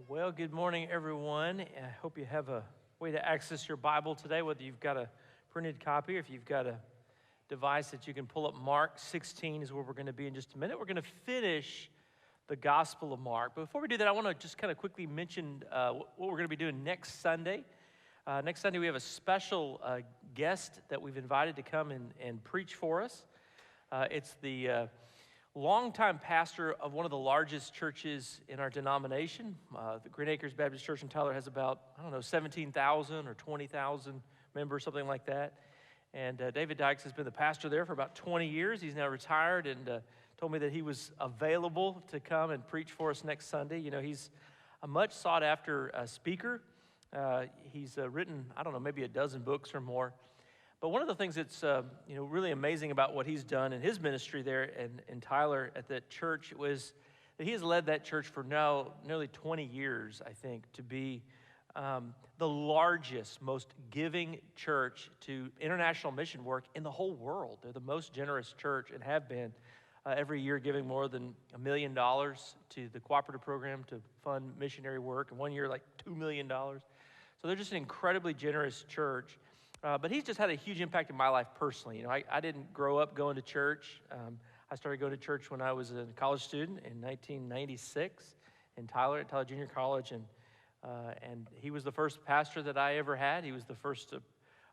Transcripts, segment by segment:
Well, good morning, everyone. I hope you have a way to access your Bible today, whether you've got a printed copy or if you've got a device that you can pull up. Mark 16 is where we're going to be in just a minute. We're going to finish the Gospel of Mark. But before we do that, I want to just kind of quickly mention what we're going to be doing next Sunday. Next Sunday, we have a special guest that we've invited to come and preach for us. It's the longtime pastor of one of the largest churches in our denomination. The Green Acres Baptist Church in Tyler has about, 17,000 or 20,000 members, something like that. And David Dykes has been the pastor there for about 20 years. He's now retired and told me that he was available to come and preach for us next Sunday. You know, he's a much sought-after speaker. He's written, maybe a dozen books or more. But one of the things that's really amazing about what he's done in his ministry there in Tyler at that church was that he has led that church for now nearly 20 years, I think, to be the largest, most giving church to international mission work in the whole world. They're the most generous church and have been every year, giving more than $1 million to the cooperative program to fund missionary work, and one year like $2 million. So they're just an incredibly generous church. But he's just had a huge impact in my life personally. You know, I didn't grow up going to church. I started going to church when I was a college student in 1996 in Tyler, at Tyler Junior College, and he was the first pastor that I ever had. He was the first.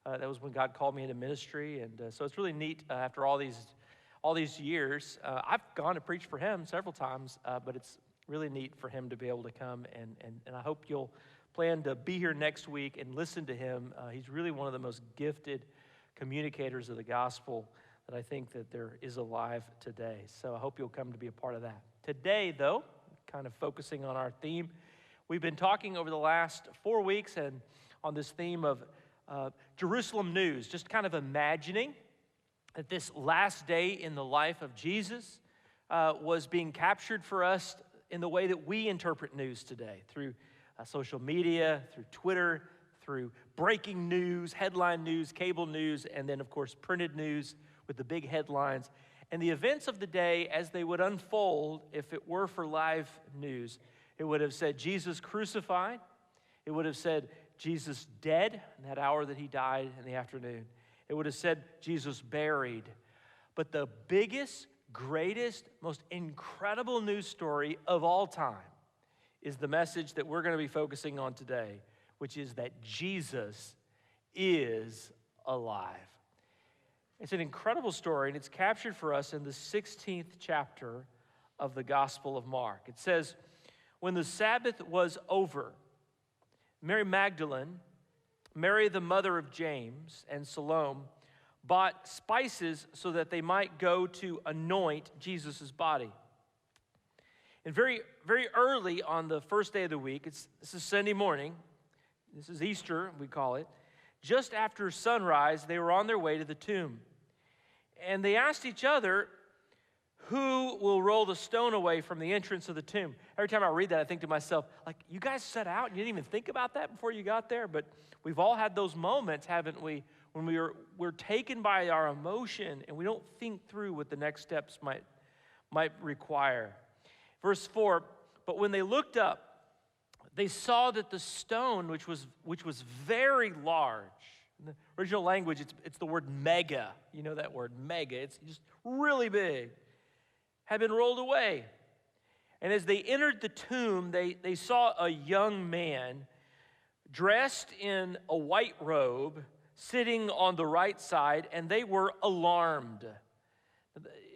That was when God called me into ministry, and so it's really neat after all these years. I've gone to preach for him several times, but it's really neat for him to be able to come, and I hope you'll plan to be here next week and listen to him. He's really one of the most gifted communicators of the gospel that I think that there is alive today. So I hope you'll come to be a part of that. Today, though, kind of focusing on our theme, we've been talking over the last 4 weeks and on this theme of Jerusalem news, just kind of imagining that this last day in the life of Jesus was being captured for us in the way that we interpret news today, through social media, through Twitter, through breaking news, headline news, cable news, and then, of course, printed news with the big headlines. And the events of the day, as they would unfold, if it were for live news, it would have said Jesus crucified. It would have said Jesus dead in that hour that he died in the afternoon. It would have said Jesus buried. But the biggest, greatest, most incredible news story of all time is the message that we're going to be focusing on today, which is that Jesus is alive. It's an incredible story, and it's captured for us in the 16th chapter of the Gospel of Mark. It says, when the Sabbath was over, Mary Magdalene, Mary the mother of James, and Salome bought spices so that they might go to anoint Jesus' body. And very, very early on the first day of the week, this is Sunday morning, this is Easter, we call it, just after sunrise, they were on their way to the tomb. And they asked each other, who will roll the stone away from the entrance of the tomb? Every time I read that, I think to myself, like, you guys set out and you didn't even think about that before you got there? But we've all had those moments, haven't we, when we're taken by our emotion and we don't think through what the next steps might require. Verse 4, but when they looked up, they saw that the stone, which was very large, in the original language, it's the word mega. You know that word, mega. It's just really big, had been rolled away. And as they entered the tomb, they saw a young man dressed in a white robe, sitting on the right side, and they were alarmed.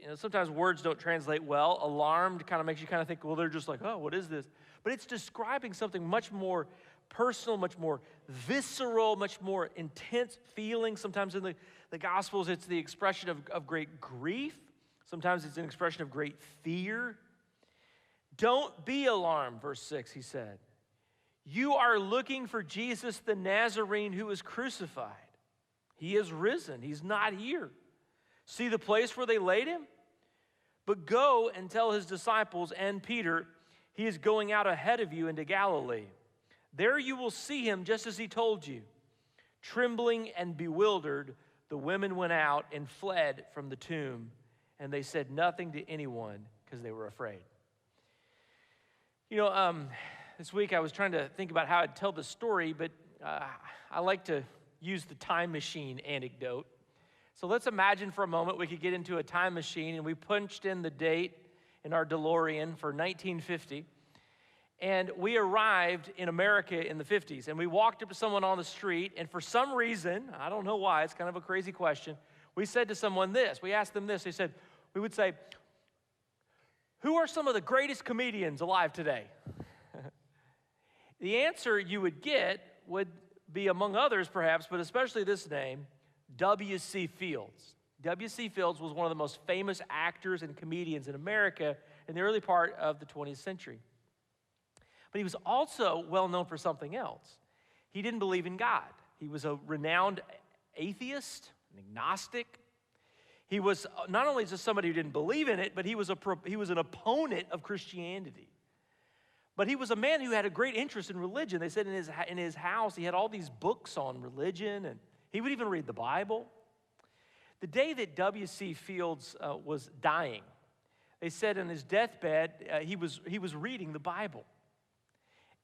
You know, sometimes words don't translate well. Alarmed kind of makes you kind of think, well, they're just like, oh, what is this? But it's describing something much more personal, much more visceral, much more intense feeling. Sometimes in the Gospels, it's the expression of great grief. Sometimes it's an expression of great fear. Don't be alarmed, verse 6, he said. You are looking for Jesus the Nazarene who was crucified. He is risen. He's not here. See the place where they laid him? But go and tell his disciples and Peter, he is going out ahead of you into Galilee. There you will see him just as he told you. Trembling and bewildered, the women went out and fled from the tomb, and they said nothing to anyone because they were afraid. You know, This week I was trying to think about how I'd tell the story, but I like to use the time machine anecdote. So let's imagine for a moment we could get into a time machine and we punched in the date in our DeLorean for 1950. And we arrived in America in the 50s. And we walked up to someone on the street, and for some reason, I don't know why, it's kind of a crazy question, we said to someone this. We asked them this. We would say, who are some of the greatest comedians alive today? The answer you would get would be, among others perhaps, but especially this name, W.C. Fields. W.C. Fields was one of the most famous actors and comedians in America in the early part of the 20th century. But he was also well known for something else. He didn't believe in God. He was a renowned atheist, an agnostic. He was not only just somebody who didn't believe in it, but he was an opponent of Christianity. But he was a man who had a great interest in religion. They said in his house he had all these books on religion, and he would even read the Bible. The day that W.C. Fields was dying, they said in his deathbed he was reading the Bible.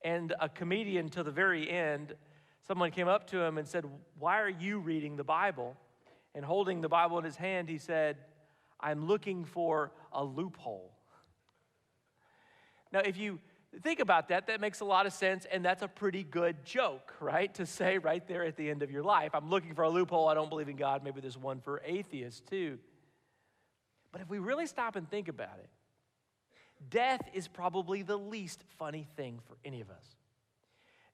And a comedian, to the very end, someone came up to him and said, "Why are you reading the Bible?" And holding the Bible in his hand, he said, "I'm looking for a loophole." Now, if you think about that, that makes a lot of sense, and that's a pretty good joke, right? To say right there at the end of your life, I'm looking for a loophole, I don't believe in God. Maybe there's one for atheists too. But if we really stop and think about it, death is probably the least funny thing for any of us.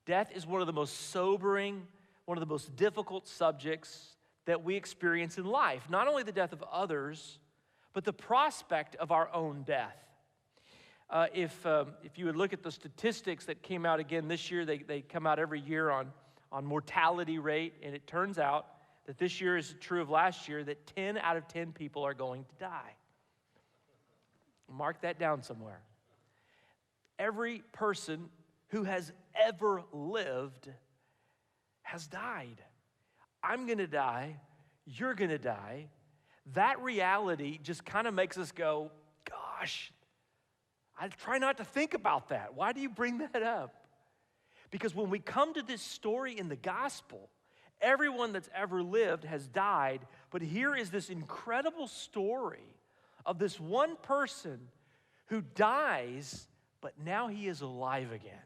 Death is one of the most sobering, one of the most difficult subjects that we experience in life. Not only the death of others, but the prospect of our own death. If you would look at the statistics that came out again this year, they come out every year on mortality rate, and it turns out that this year is true of last year, that 10 out of 10 people are going to die. Mark that down somewhere. Every person who has ever lived has died. I'm going to die. You're going to die. That reality just kind of makes us go, gosh, I try not to think about that. Why do you bring that up? Because when we come to this story in the gospel, everyone that's ever lived has died, but here is this incredible story of this one person who dies, but now he is alive again.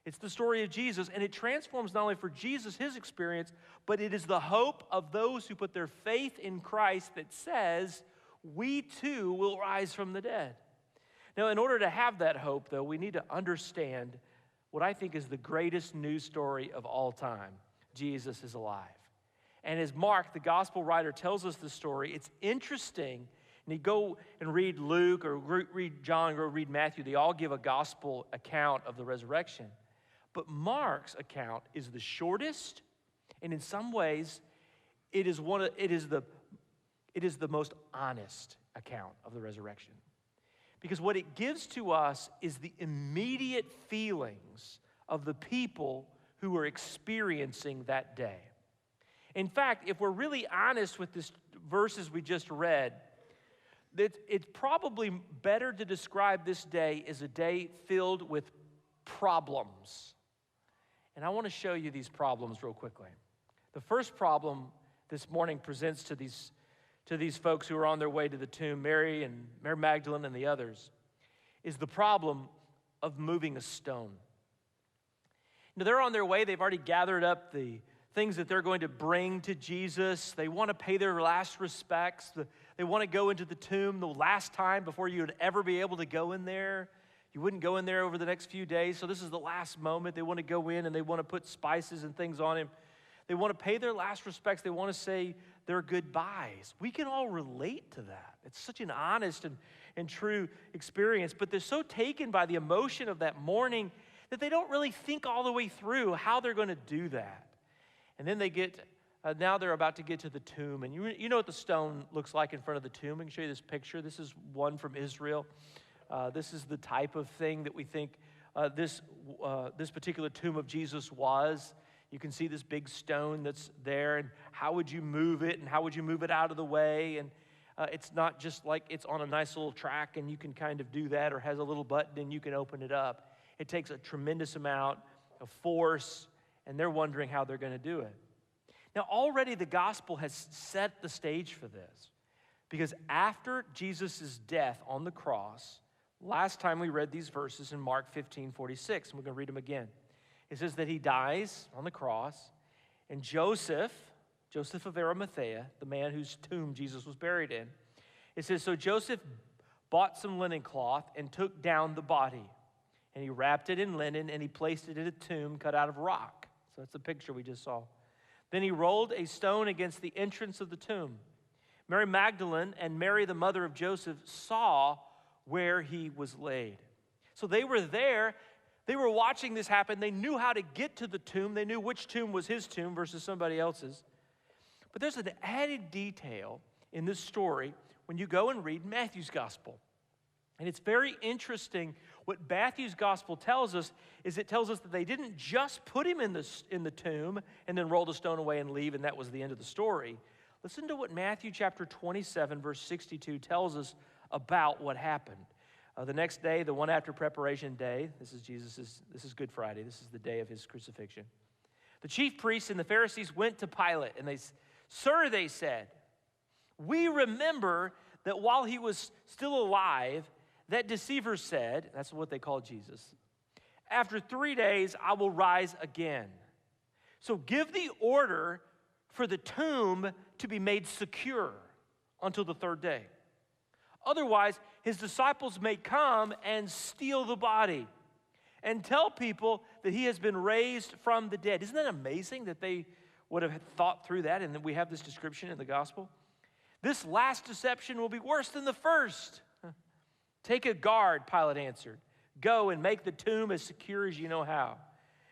It's the story of Jesus, and it transforms not only for Jesus, his experience, but it is the hope of those who put their faith in Christ that says, we too will rise from the dead. Now, in order to have that hope, though, we need to understand what I think is the greatest news story of all time. Jesus is alive. And as Mark, the gospel writer, tells us the story, it's interesting. And you go and read Luke or read John or read Matthew. They all give a gospel account of the resurrection. But Mark's account is the shortest, and in some ways, it is the most honest account of the resurrection. Because what it gives to us is the immediate feelings of the people who were experiencing that day. In fact, if we're really honest with this verses we just read, it's probably better to describe this day as a day filled with problems. And I want to show you these problems real quickly. The first problem this morning presents to these folks who are on their way to the tomb, Mary Magdalene and the others, is the problem of moving a stone. Now, they're on their way. They've already gathered up the things that they're going to bring to Jesus. They want to pay their last respects. They want to go into the tomb the last time before you would ever be able to go in there. You wouldn't go in there over the next few days, so this is the last moment. They want to go in and they want to put spices and things on him. They want to pay their last respects. They want to say their goodbyes. We can all relate to that. It's such an honest and true experience, but they're so taken by the emotion of that morning that they don't really think all the way through how they're going to do that. And then now they're about to get to the tomb, and you know what the stone looks like in front of the tomb. I can show you this picture. This is one from Israel. This is the type of thing that we think this particular tomb of Jesus was. You can see this big stone that's there, and how would you move it, and how would you move it out of the way? And it's not just like it's on a nice little track, and you can kind of do that, or has a little button, and you can open it up. It takes a tremendous amount of force, and they're wondering how they're going to do it. Now, already the gospel has set the stage for this, because after Jesus' death on the cross, last time we read these verses in Mark 15:46, and we're going to read them again. It says that he dies on the cross, and Joseph of Arimathea, the man whose tomb Jesus was buried in, it says, so Joseph bought some linen cloth and took down the body, and he wrapped it in linen, and he placed it in a tomb cut out of rock. So that's the picture we just saw. Then he rolled a stone against the entrance of the tomb. Mary Magdalene and Mary, the mother of Joseph, saw where he was laid. So they were there. They were watching this happen. They knew how to get to the tomb. They knew which tomb was his tomb versus somebody else's. But there's an added detail in this story when you go and read Matthew's gospel. And it's very interesting. What Matthew's gospel tells us is it tells us that they didn't just put him in the tomb and then roll the stone away and leave, and that was the end of the story. Listen to what Matthew chapter 27, verse 62 tells us about what happened. The next day, the one after preparation day, this is Good Friday. This is the day of his crucifixion. The chief priests and the Pharisees went to Pilate, and Sir, they said, we remember that while he was still alive, that deceiver said, that's what they called Jesus, after 3 days I will rise again. So give the order for the tomb to be made secure until the third day. Otherwise, his disciples may come and steal the body and tell people that he has been raised from the dead. Isn't that amazing that they would have thought through that, and then we have this description in the gospel? This last deception will be worse than the first. Take a guard, Pilate answered. Go and make the tomb as secure as you know how.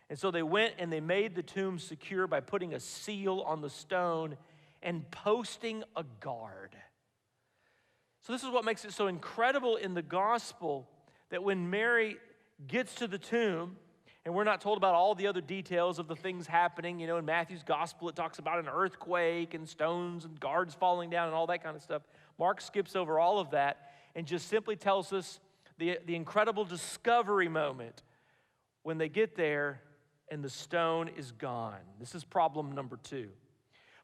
And so they went and they made the tomb secure by putting a seal on the stone and posting a guard. So this is what makes it so incredible in the gospel, that when Mary gets to the tomb, and we're not told about all the other details of the things happening. You know, in Matthew's gospel, it talks about an earthquake and stones and guards falling down and all that kind of stuff. Mark skips over all of that and just simply tells us the incredible discovery moment when they get there and the stone is gone. This is problem number 2.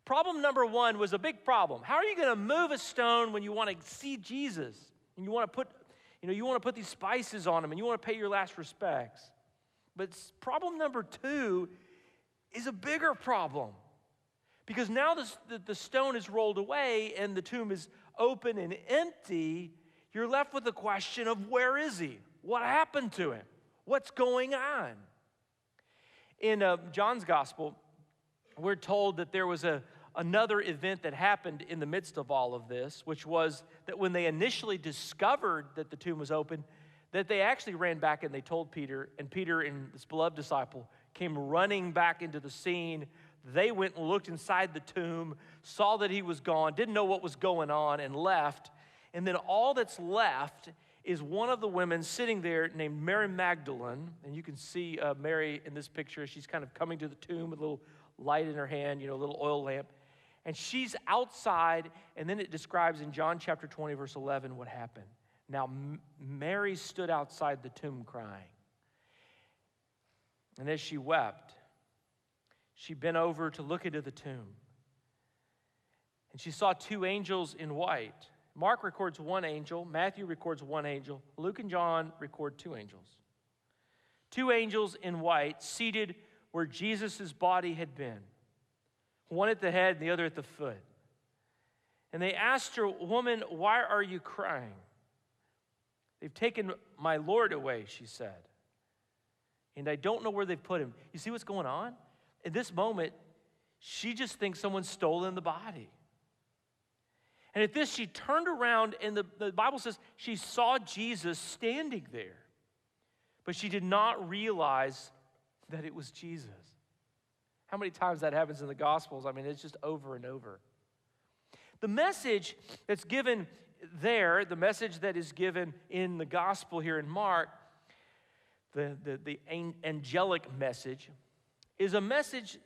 Problem number 1 was a big problem. How are you going to move a stone when you want to see Jesus and you want to put these spices on him and you want to pay your last respects? But problem number 2 is a bigger problem, because now the stone is rolled away and the tomb is open and empty. You're left with the question of, where is he? What happened to him? What's going on? In John's gospel, we're told that there was another event that happened in the midst of all of this, which was that when they initially discovered that the tomb was open, that they actually ran back and they told Peter, and Peter and this beloved disciple came running back into the scene. They went and looked inside the tomb, saw that he was gone, didn't know what was going on, and left. And then all that's left is one of the women sitting there named Mary Magdalene. And you can see Mary in this picture. She's kind of coming to the tomb with a little light in her hand, a little oil lamp. And she's outside, and then it describes in John chapter 20, verse 11, what happened. Now, Mary stood outside the tomb crying. And as she wept, she bent over to look into the tomb. And she saw 2 angels in white. Mark records 1 angel. Matthew records 1 angel. Luke and John record 2 angels. 2 angels in white seated where Jesus' body had been. One at the head and the other at the foot. And they asked her, "Woman, why are you crying?" "They've taken my Lord away," she said, "and I don't know where they've put him." You see what's going on? In this moment, she just thinks someone's stolen the body. And at this, she turned around, and the Bible says she saw Jesus standing there. But she did not realize that it was Jesus. How many times that happens in the Gospels? I mean, it's just over and over. The message that's given there, the message that is given in the Gospel here in Mark, the angelic message, is a message,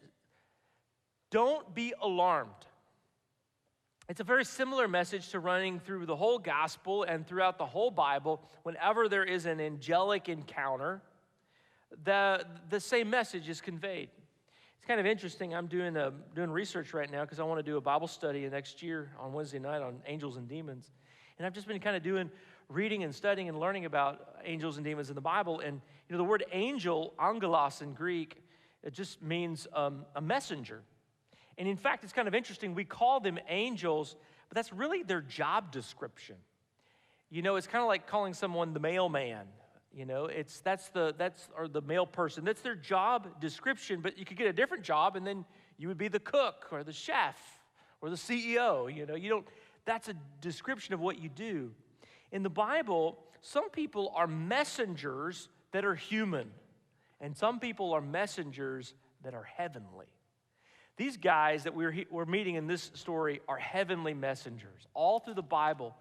don't be alarmed. It's a very similar message to running through the whole Gospel and throughout the whole Bible. Whenever there is an angelic encounter, the same message is conveyed. It's kind of interesting. I'm doing research right now because I want to do a Bible study next year on Wednesday night on angels and demons. And I've just been kind of reading and studying and learning about angels and demons in the Bible. And the word angel, angelos in Greek, it just means a messenger. And in fact, it's kind of interesting. We call them angels, but that's really their job description. It's kind of like calling someone the mailman. That's the mail person. That's their job description, but you could get a different job and then you would be the cook or the chef or the CEO. That's a description of what you do. In the Bible, some people are messengers that are human, and some people are messengers that are heavenly. These guys that we're meeting in this story are heavenly messengers. All through the Bible,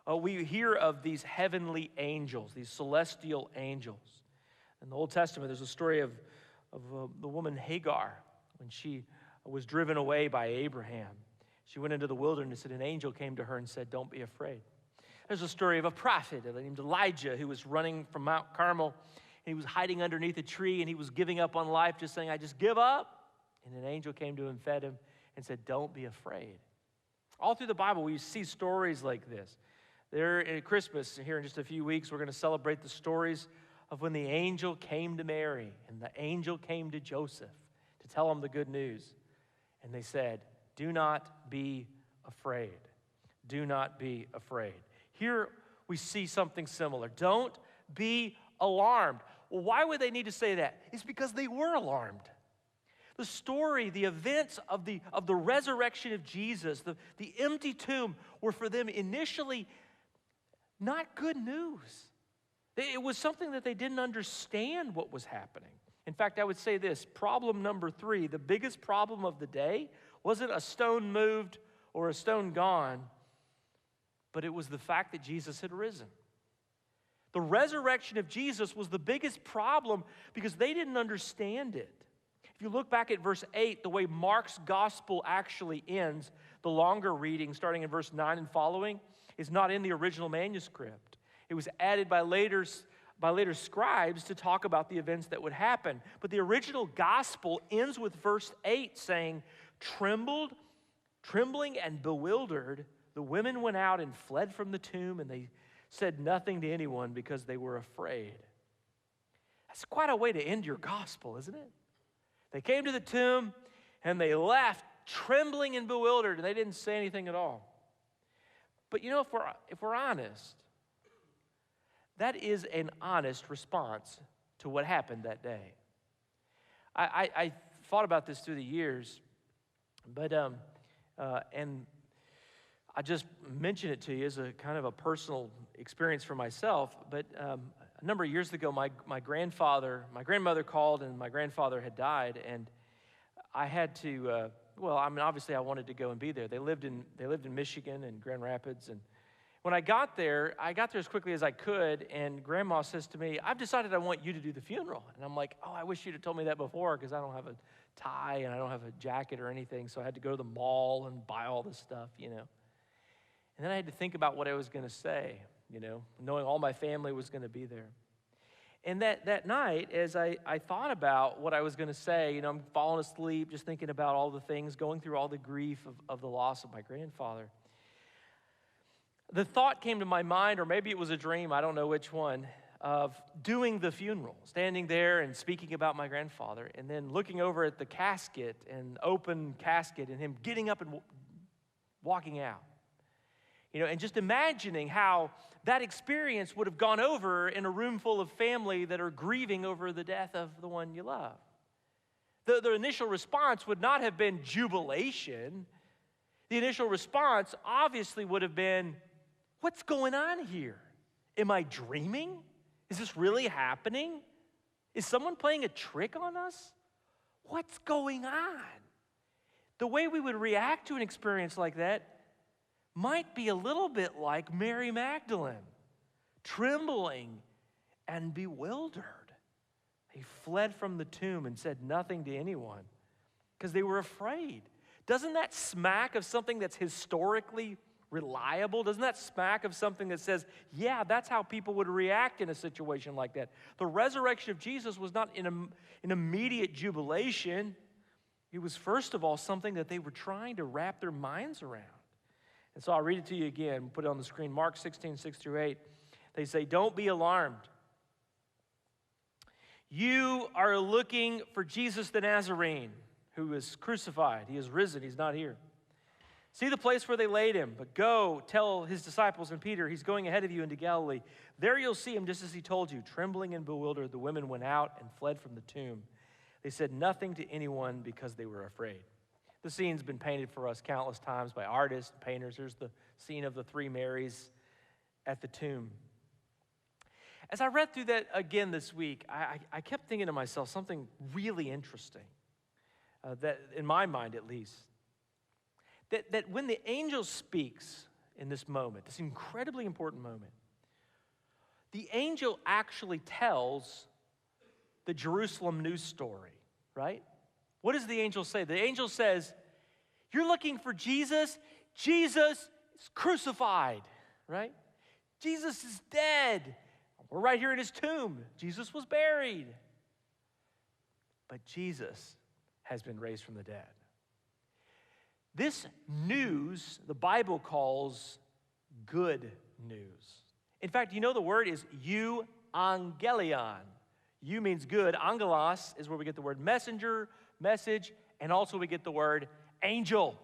we hear of these heavenly angels, these celestial angels. In the Old Testament, there's a story of the woman Hagar when she was driven away by Abraham. She went into the wilderness, and an angel came to her and said, "Don't be afraid." There's a story of a prophet named Elijah who was running from Mount Carmel, and he was hiding underneath a tree, and he was giving up on life, just saying, "I just give up." And an angel came to him, fed him, and said, "Don't be afraid." All through the Bible, we see stories like this. There at Christmas, here in just a few weeks, we're going to celebrate the stories of when the angel came to Mary and the angel came to Joseph to tell them the good news. And they said, "Do not be afraid. Do not be afraid." Here we see something similar. Don't be alarmed. Well, why would they need to say that? It's because they were alarmed. The story, the events of the resurrection of Jesus, the empty tomb, were for them initially not good news. It was something that they didn't understand what was happening. In fact, I would say this, problem number 3, the biggest problem of the day wasn't a stone moved or a stone gone, but it was the fact that Jesus had risen. The resurrection of Jesus was the biggest problem because they didn't understand it. If you look back at verse 8, the way Mark's gospel actually ends, the longer reading starting in verse 9 and following, is not in the original manuscript. It was added by later scribes to talk about the events that would happen. But the original gospel ends with verse 8 saying, trembling and bewildered, the women went out and fled from the tomb, and they said nothing to anyone because they were afraid. That's quite a way to end your gospel, isn't it? They came to the tomb, and they left trembling and bewildered, and they didn't say anything at all. But if we're honest, that is an honest response to what happened that day. I thought about this through the years, but and I just mention it to you as a kind of a personal experience for myself. But a number of years ago, my grandmother called, and my grandfather had died, and I had to. Obviously I wanted to go and be there. They lived in Michigan and Grand Rapids, and when I got there as quickly as I could, and Grandma says to me, "I've decided I want you to do the funeral." And I'm like, "Oh, I wish you'd have told me that before, because I don't have a tie and I don't have a jacket or anything, so I had to go to the mall and buy all this stuff, And then I had to think about what I was going to say, knowing all my family was going to be there. And that night, as I thought about what I was going to say, I'm falling asleep, just thinking about all the things, going through all the grief of the loss of my grandfather. The thought came to my mind, or maybe it was a dream, I don't know which one, of doing the funeral, standing there and speaking about my grandfather, and then looking over at the casket, and open casket, and him getting up and walking out. And just imagining how that experience would have gone over in a room full of family that are grieving over the death of the one you love. The initial response would not have been jubilation. The initial response obviously would have been, "What's going on here? Am I dreaming? Is this really happening? Is someone playing a trick on us? What's going on?" The way we would react to an experience like that might be a little bit like Mary Magdalene, trembling and bewildered. They fled from the tomb and said nothing to anyone because they were afraid. Doesn't that smack of something that's historically reliable? Doesn't that smack of something that says, yeah, that's how people would react in a situation like that? The resurrection of Jesus was not an immediate jubilation. It was, first of all, something that they were trying to wrap their minds around. And so I'll read it to you again, put it on the screen. Mark 16, 6-8. They say, don't be alarmed. You are looking for Jesus the Nazarene, who is crucified. He is risen. He's not here. See the place where they laid him, but go tell his disciples and Peter, he's going ahead of you into Galilee. There you'll see him just as he told you. Trembling and bewildered, the women went out and fled from the tomb. They said nothing to anyone because they were afraid. The scene's been painted for us countless times by artists and painters. Here's the scene of the three Marys at the tomb. As I read through that again this week, I kept thinking to myself something really interesting, that in my mind at least. That when the angel speaks in this moment, this incredibly important moment, the angel actually tells the Jerusalem news story, right? What does the angel say? The angel says, you're looking for Jesus? Jesus is crucified, right? Jesus is dead. We're right here in his tomb. Jesus was buried. But Jesus has been raised from the dead. This news, the Bible calls good news. In fact, you know the word is euangelion. Eu means good. Angelos is where we get the word messenger, message, and also we get the word angel.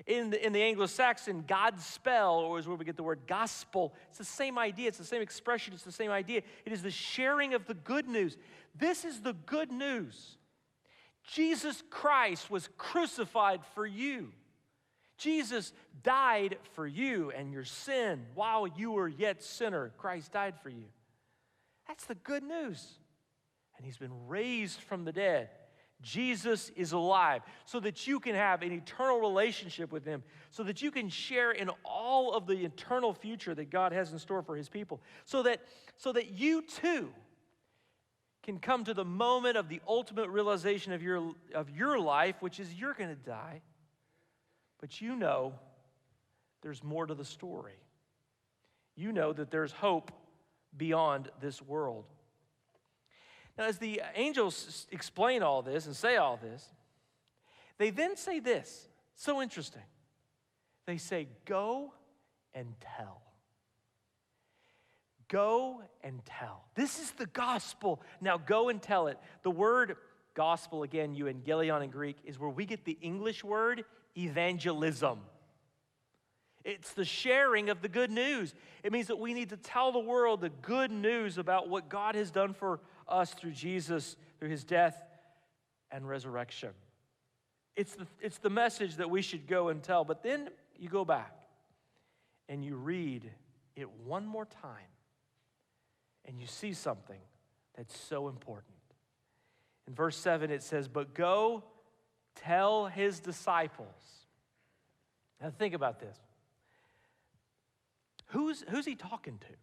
In the Anglo-Saxon, Godspell is where we get the word gospel. It's the same idea. It's the same expression. It's the same idea. It is the sharing of the good news. This is the good news. Jesus Christ was crucified for you. Jesus died for you and your sin. While you were yet sinner, Christ died for you. That's the good news. And he's been raised from the dead. Jesus is alive so that you can have an eternal relationship with him, so that you can share in all of the eternal future that God has in store for his people, so that you too can come to the moment of the ultimate realization of your life, which is you're going to die, but you know there's more to the story. You know that there's hope beyond this world. Now, as the angels explain all this and say all this, they then say this, so interesting. They say, go and tell. Go and tell. This is the gospel. Now go and tell it. The word gospel, again, euangelion in Greek, is where we get the English word evangelism. It's the sharing of the good news. It means that we need to tell the world the good news about what God has done for us through Jesus, through his death and resurrection. It's the message that we should go and tell. But then you go back and you read it one more time. And you see something that's so important. In verse 7, it says, but go tell his disciples. Now think about this. Who's he talking to?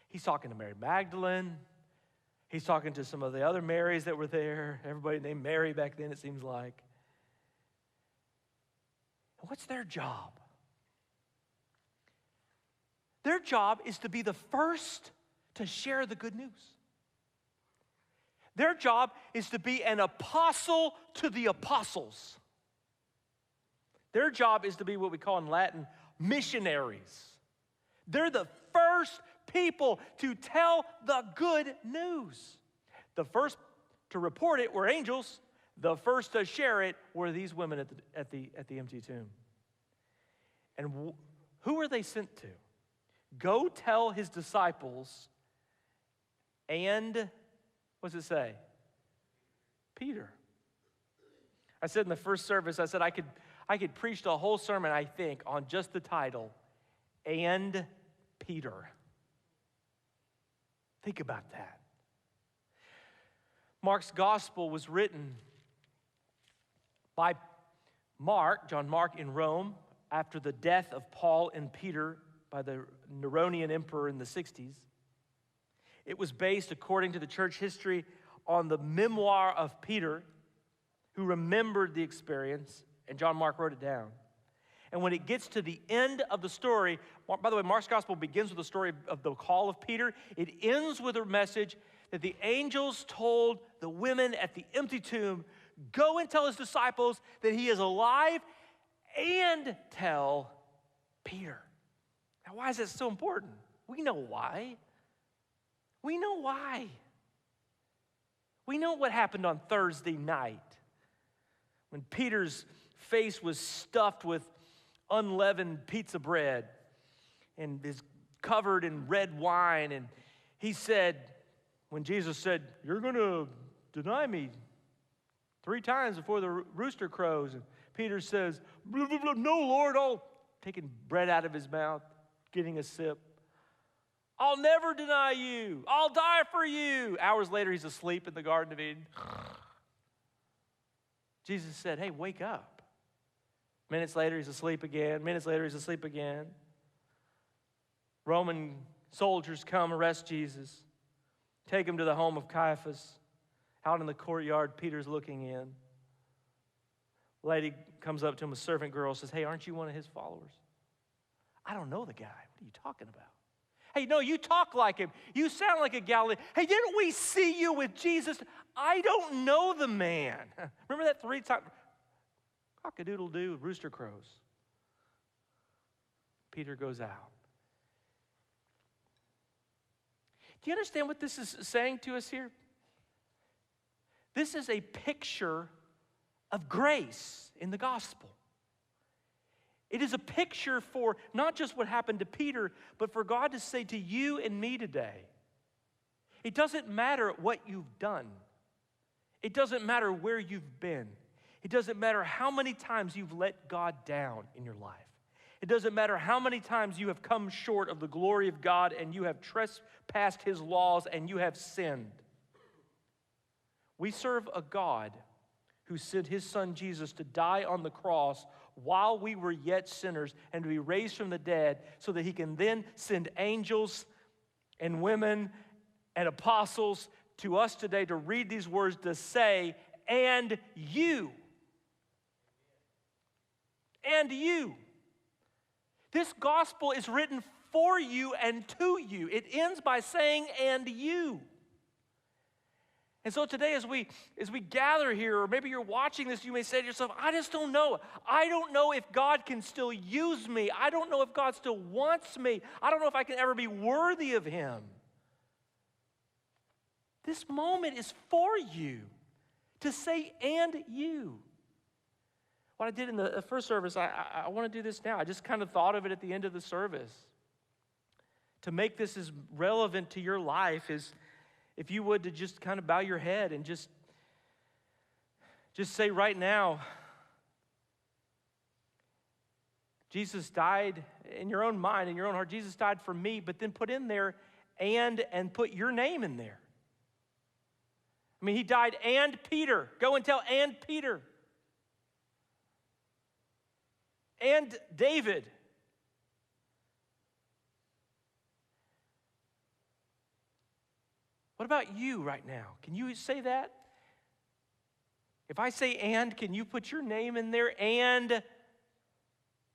He's talking to Mary Magdalene. He's talking to some of the other Marys that were there. Everybody named Mary back then, it seems like. What's their job? Their job is to be the first to share the good news. Their job is to be an apostle to the apostles. Their job is to be what we call in Latin missionaries. They're the first people to tell the good news. The first to report it were angels. The first to share it were these women at the empty tomb. And who were they sent to? Go tell his disciples. And, what does it say? Peter. I said in the first service, I said I could preach the whole sermon, I think, on just the title, and Peter. Think about that. Mark's gospel was written by John Mark in Rome, after the death of Paul and Peter by the Neronian emperor in the 60s. It was based, according to the church history, on the memoir of Peter, who remembered the experience, and John Mark wrote it down. And when it gets to the end of the story, by the way, Mark's gospel begins with the story of the call of Peter. It ends with a message that the angels told the women at the empty tomb, go and tell his disciples that he is alive, and tell Peter. Now, why is that so important? We know why. We know why. We know what happened on Thursday night when Peter's face was stuffed with unleavened pizza bread and is covered in red wine. And he said, when Jesus said, you're going to deny me 3 times before the rooster crows. And Peter says, blah, blah, blah, no, Lord, taking bread out of his mouth, getting a sip. I'll never deny you. I'll die for you. Hours later, he's asleep in the Garden of Eden. Jesus said, hey, wake up. Minutes later, he's asleep again. Minutes later, he's asleep again. Roman soldiers come, arrest Jesus, take him to the home of Caiaphas. Out in the courtyard, Peter's looking in. A lady comes up to him, a servant girl, says, hey, aren't you one of his followers? I don't know the guy. What are you talking about? Hey, no, you talk like him. You sound like a Galilean. Hey, didn't we see you with Jesus? I don't know the man. Remember that 3 times? Cock-a-doodle-doo, rooster crows. Peter goes out. Do you understand what this is saying to us here? This is a picture of grace in the gospel. It is a picture for not just what happened to Peter, but for God to say to you and me today, it doesn't matter what you've done. It doesn't matter where you've been. It doesn't matter how many times you've let God down in your life. It doesn't matter how many times you have come short of the glory of God and you have trespassed his laws and you have sinned. We serve a God who sent his son Jesus to die on the cross while we were yet sinners and to be raised from the dead so that he can then send angels and women and apostles to us today to read these words to say, and you. And you. This gospel is written for you and to you. It ends by saying, and you. And so today as we gather here, or maybe you're watching this, you may say to yourself, I just don't know. I don't know if God can still use me. I don't know if God still wants me. I don't know if I can ever be worthy of him. This moment is for you to say, and you. What I did in the first service, I want to do this now. I just kind of thought of it at the end of the service. To make this as relevant to your life is, if you would, to just kind of bow your head and just say right now, Jesus died in your own mind, in your own heart. Jesus died for me, but then put in there and put your name in there. I mean, he died and Peter. Go and tell and Peter. And David. What about you right now? Can you say that? If I say and, can you put your name in there? And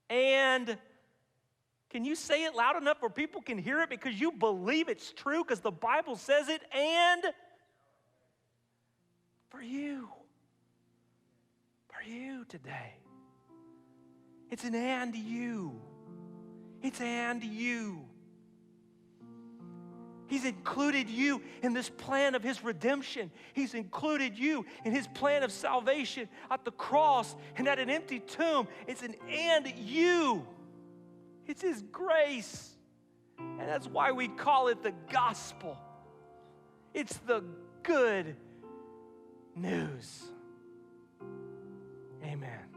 can you say it loud enough where people can hear it because you believe it's true because the Bible says it? And for you today. It's an and you. It's and you. He's included you in this plan of his redemption. He's included you in his plan of salvation at the cross and at an empty tomb. It's an and you. It's his grace. And that's why we call it the gospel. It's the good news. Amen.